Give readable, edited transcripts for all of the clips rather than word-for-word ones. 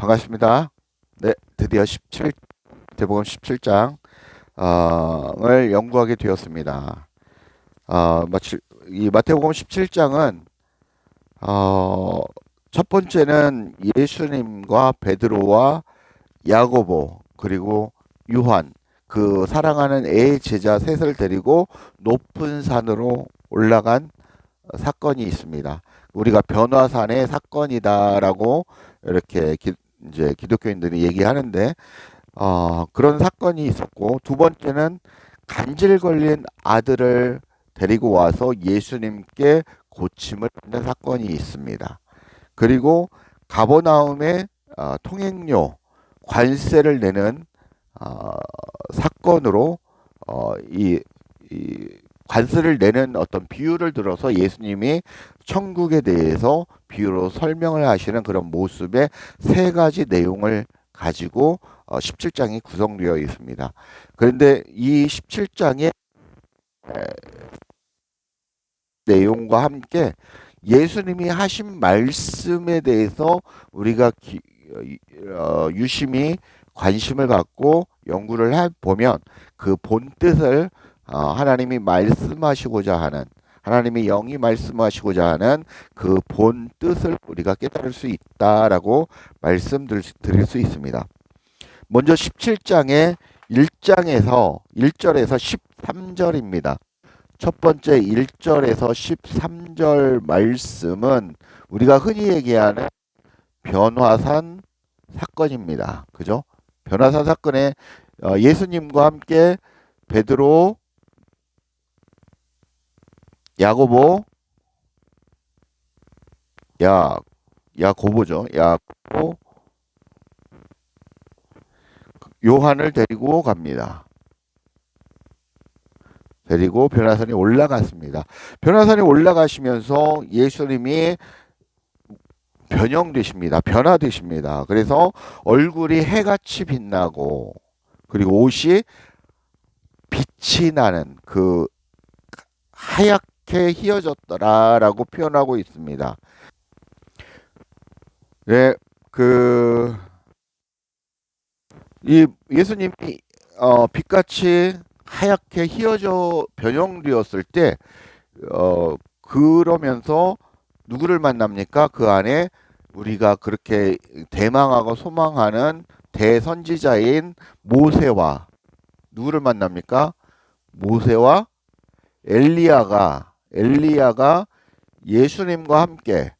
반갑습니다. 네, 드디어 대복음 17장 을 연구하게 되었습니다. 이 마태복음 17장은 어, 첫 번째는 예수님과 베드로와 야고보 그리고 요한 그 사랑하는 애 제자 셋을 데리고 높은 산으로 올라간 사건이 있습니다. 우리가 변화산의 사건이다라고 이렇게 이제 기독교인들이 얘기하는데 그런 사건이 있었고 두 번째는 간질 걸린 아들을 데리고 와서 예수님께 고침을 받는 사건이 있습니다. 그리고 가버나움의 통행료 관세를 내는 사건으로 이 관세를 내는 어떤 비유를 들어서 예수님이 천국에 대해서 비유로 설명을 하시는 그런 모습의 세 가지 내용을 가지고 17장이 구성되어 있습니다. 그런데 이 17장의 내용과 함께 예수님이 하신 말씀에 대해서 우리가 유심히 관심을 갖고 연구를 해보면 그 본 뜻을 하나님이 말씀하시고자 하는 하나님이 영이 말씀하시고자 하는 그 본 뜻을 우리가 깨달을 수 있다라고 말씀드릴 수 있습니다. 먼저 17장의 1절에서 13절입니다. 첫 번째 1절에서 13절 말씀은 우리가 흔히 얘기하는 변화산 사건입니다. 그죠? 변화산 사건에 예수님과 함께 베드로, 야고보, 야고보죠. 야고보, 요한을 데리고 갑니다. 데리고 변화산에 올라갔습니다. 변화산에 올라가시면서 예수님이 변형되십니다. 변화되십니다. 그래서 얼굴이 해같이 빛나고 그리고 옷이 빛이 나는 그 하얗게 휘어졌더라라고 표현하고 있습니다. 네, 이 예수님이 빛같이 하얗게 휘어져 변형되었을 때 그러면서 누구를 만납니까? 그 안에 우리가 그렇게 대망하고 소망하는 대선지자인 모세와 누구를 만납니까? 모세와 엘리야가 예수님과 함께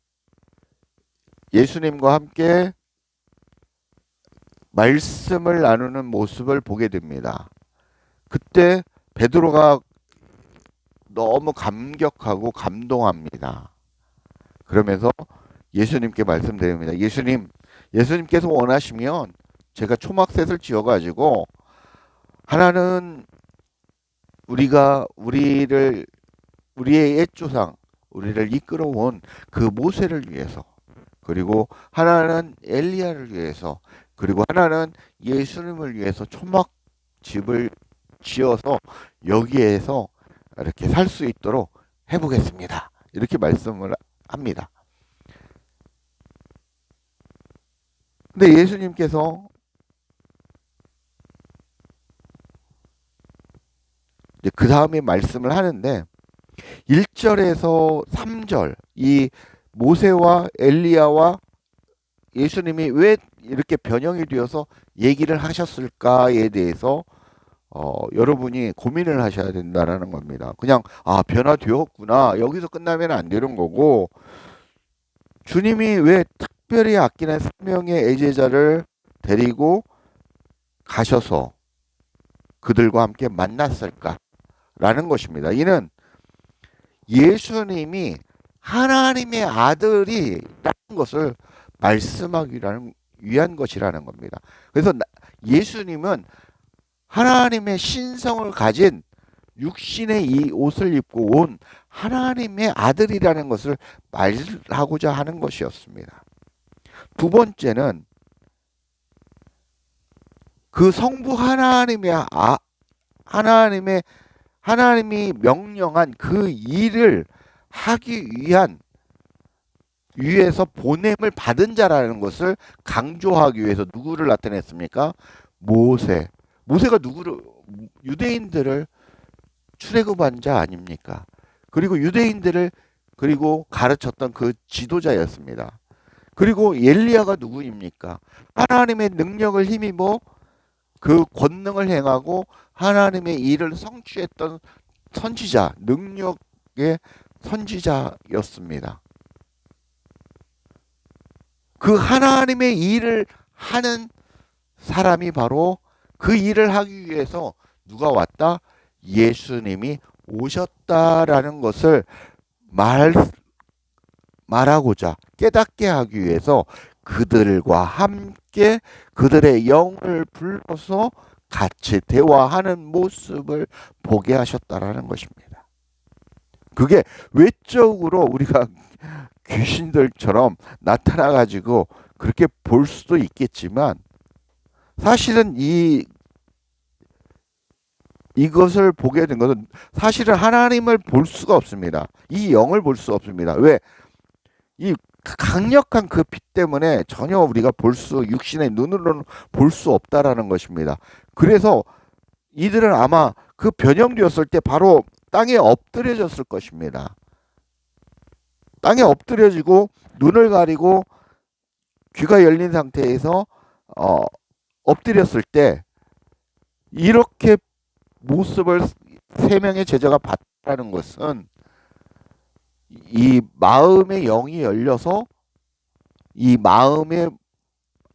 말씀을 나누는 모습을 보게 됩니다. 그때 베드로가 너무 감격하고 감동합니다. 그러면서 예수님께 말씀드립니다. 예수님께서 원하시면 제가 초막셋을 지어가지고 하나는 우리의 옛 조상, 우리를 이끌어온 그 모세를 위해서, 그리고 하나는 엘리야를 위해서, 그리고 하나는 예수님을 위해서 초막집을 지어서 여기에서 이렇게 살 수 있도록 해보겠습니다. 이렇게 말씀을 합니다. 근데 예수님께서 이제 그 다음에 말씀을 하는데 1절에서 3절 이 모세와 엘리야와 예수님이 왜 이렇게 변형이 되어서 얘기를 하셨을까에 대해서 여러분이 고민을 하셔야 된다는 겁니다. 그냥 변화되었구나 여기서 끝나면 안 되는 거고 주님이 왜 특별히 아끼는 3명의 애제자를 데리고 가셔서 그들과 함께 만났을까라는 것입니다. 이는 예수님이 하나님의 아들이라는 것을 말씀하기 위한 것이라는 겁니다. 그래서 예수님은 하나님의 신성을 가진 육신의 이 옷을 입고 온 하나님의 아들이라는 것을 말하고자 하는 것이었습니다. 두 번째는 그 성부 하나님이 명령한 그 일을 하기 위한 위에서 보냄을 받은 자라는 것을 강조하기 위해서 누구를 나타냈습니까? 모세. 모세가 누구를 유대인들을 출애굽한 자 아닙니까? 그리고 유대인들을 그리고 가르쳤던 그 지도자였습니다. 그리고 엘리야가 누구입니까? 하나님의 능력을 힘입어 그 권능을 행하고 하나님의 일을 성취했던 선지자, 능력의 선지자였습니다. 그 하나님의 일을 하는 사람이 바로 그 일을 하기 위해서 누가 왔다? 예수님이 오셨다라는 것을 말하고자 깨닫게 하기 위해서 그들과 함께 그들의 영을 불러서 같이 대화하는 모습을 보게 하셨다라는 것입니다. 그게 외적으로 우리가 귀신들처럼 나타나 가지고 그렇게 볼 수도 있겠지만 사실은 이것을 보게 된 것은 사실은 하나님을 볼 수가 없습니다. 이 영을 볼 수 없습니다. 왜? 이 강력한 그 빛 때문에 전혀 우리가 육신의 눈으로는 볼 수 없다라는 것입니다. 그래서 이들은 아마 그 변형되었을 때 바로 땅에 엎드려졌을 것입니다. 땅에 엎드려지고 눈을 가리고 귀가 열린 상태에서 엎드렸을 때 이렇게 모습을 세 명의 제자가 봤다는 것은 이 마음의 영이 열려서 이 마음의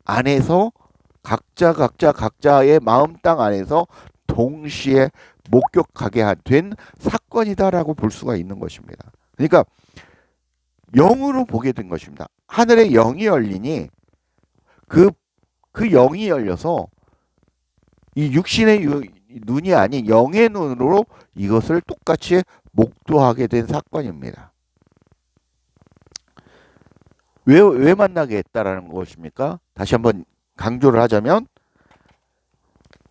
안에서 각자의 마음 땅 안에서 동시에 목격하게 된 사건이다라고 볼 수가 있는 것입니다. 그러니까 영으로 보게 된 것입니다. 하늘의 영이 열리니 그 영이 열려서 이 육신의 눈이 아닌 영의 눈으로 이것을 똑같이 목도하게 된 사건입니다. 왜 만나게 했다라는 것입니까? 다시 한번 강조를 하자면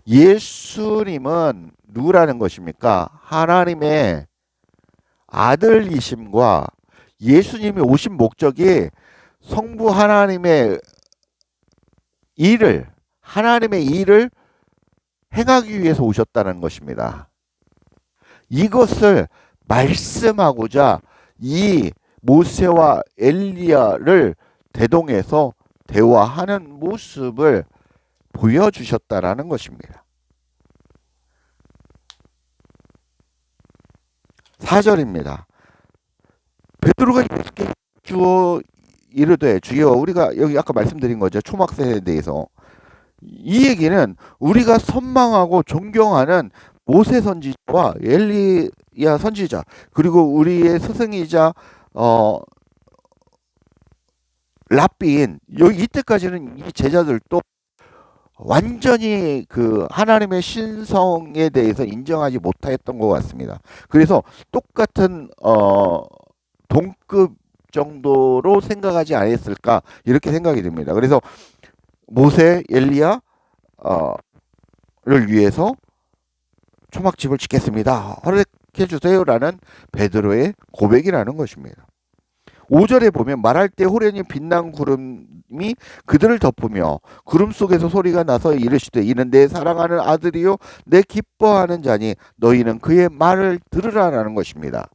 예수님은 누구라는 것입니까? 하나님의 아들이심과 예수님이 오신 목적이 성부 하나님의 일을 행하기 위해서 오셨다는 것입니다. 이것을 말씀하고자 이 모세와 엘리야를 대동해서 대화하는 모습을 보여주셨다라는 것입니다. 4절입니다. 베드로가 예수께 주어 이르되 주여 우리가 여기 아까 말씀드린 거죠. 초막세에 대해서. 이 얘기는 우리가 선망하고 존경하는 모세 선지자와 엘리야 선지자 그리고 우리의 스승이자 랍비인 여기 이때까지는 이 제자들도 완전히 그 하나님의 신성에 대해서 인정하지 못했던 것 같습니다. 그래서 똑같은 동급 정도로 생각하지 않았을까 이렇게 생각이 듭니다. 그래서 모세, 엘리야를 위해서 초막집을 짓겠습니다. 허락해 주세요라는 베드로의 고백이라는 것입니다. 5절에 보면 말할 때 호련히 빛난 구름이 그들을 덮으며 구름 속에서 소리가 나서 이르시되 이는 내 사랑하는 아들이요 내 기뻐하는 자니 너희는 그의 말을 들으라라는 것입니다.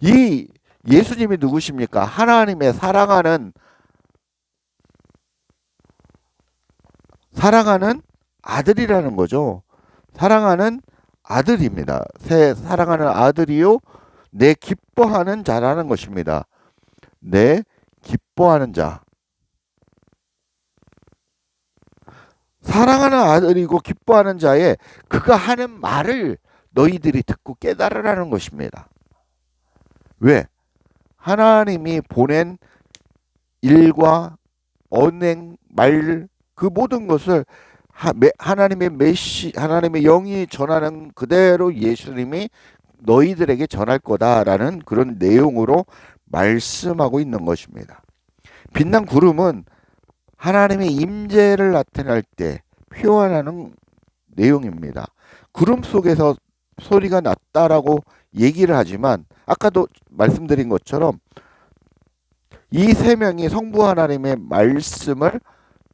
이 예수님이 누구십니까? 하나님의 사랑하는 아들이라는 거죠. 사랑하는 아들입니다. 사랑하는 아들이요 내 기뻐하는 자라는 것입니다. 내 기뻐하는 자. 사랑하는 아들이고 기뻐하는 자의 그가 하는 말을 너희들이 듣고 깨달으라는 것입니다. 왜? 하나님이 보낸 일과 언행, 말, 그 모든 것을 하나님의 하나님의 영이 전하는 그대로 예수님이 너희들에게 전할 거다라는 그런 내용으로 말씀하고 있는 것입니다. 빛난 구름은 하나님의 임재를 나타낼 때 표현하는 내용입니다. 구름 속에서 소리가 났다라고 얘기를 하지만 아까도 말씀드린 것처럼 이 세 명이 성부 하나님의 말씀을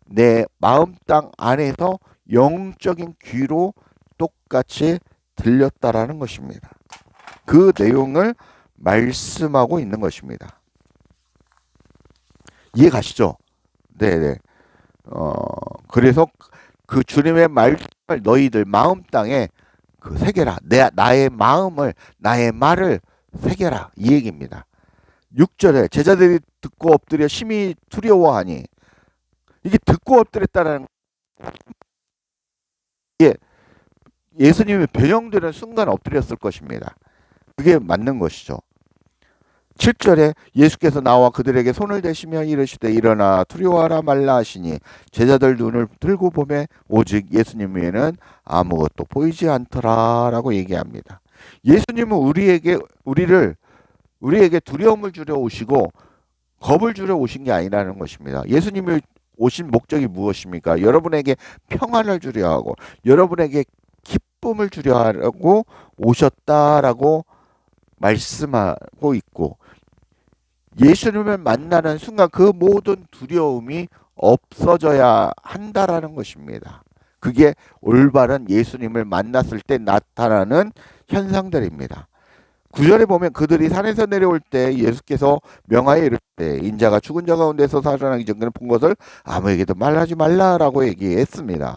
내 마음 땅 안에서 영적인 귀로 똑같이 들렸다라는 것입니다. 그 내용을 말씀하고 있는 것입니다. 이해 가시죠? 네네. 그래서 그 주님의 말씀을 너희들 마음 땅에 그 새겨라. 나의 마음을, 나의 말을 새겨라. 이 얘기입니다. 6절에 제자들이 듣고 엎드려 심히 두려워하니, 이게 듣고 엎드렸다는 게 예수님이 변형되는 순간 엎드렸을 것입니다. 그게 맞는 것이죠. 7절에 예수께서 나와 그들에게 손을 대시며 이르시되 일어나 두려워하라 말라 하시니 제자들 눈을 들고 보매 오직 예수님 외에는 아무것도 보이지 않더라라고 얘기합니다. 예수님은 우리에게 두려움을 주려 오시고 겁을 주려 오신 게 아니라는 것입니다. 예수님이 오신 목적이 무엇입니까? 여러분에게 평안을 주려 하고 여러분에게 기쁨을 주려 하고 오셨다라고 말씀하고 있고, 예수님을 만나는 순간 그 모든 두려움이 없어져야 한다라는 것입니다. 그게 올바른 예수님을 만났을 때 나타나는 현상들입니다. 9절에 보면 그들이 산에서 내려올 때 예수께서 명하여 이르시되 인자가 죽은 자 가운데서 살아나기 전에 본 것을 아무에게도 말하지 말라라고 얘기했습니다.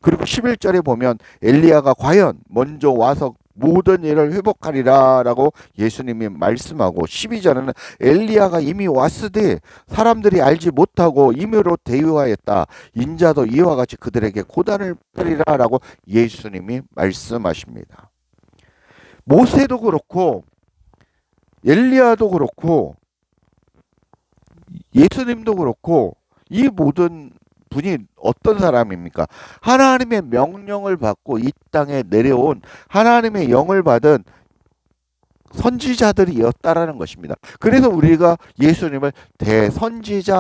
그리고 11절에 보면 엘리야가 과연 먼저 와서 모든 일을 회복하리라라고 예수님이 말씀하고, 12절에는 엘리야가 이미 왔으되 사람들이 알지 못하고 임의로 대유하였다. 인자도 이와 같이 그들에게 고단을 펴리라라고 예수님이 말씀하십니다. 모세도 그렇고 엘리야도 그렇고 예수님도 그렇고 이 모든 분이 어떤 사람입니까? 하나님의 명령을 받고 이 땅에 내려온 하나님의 영을 받은 선지자들이었다라는 것입니다. 그래서 우리가 예수님을 대선지자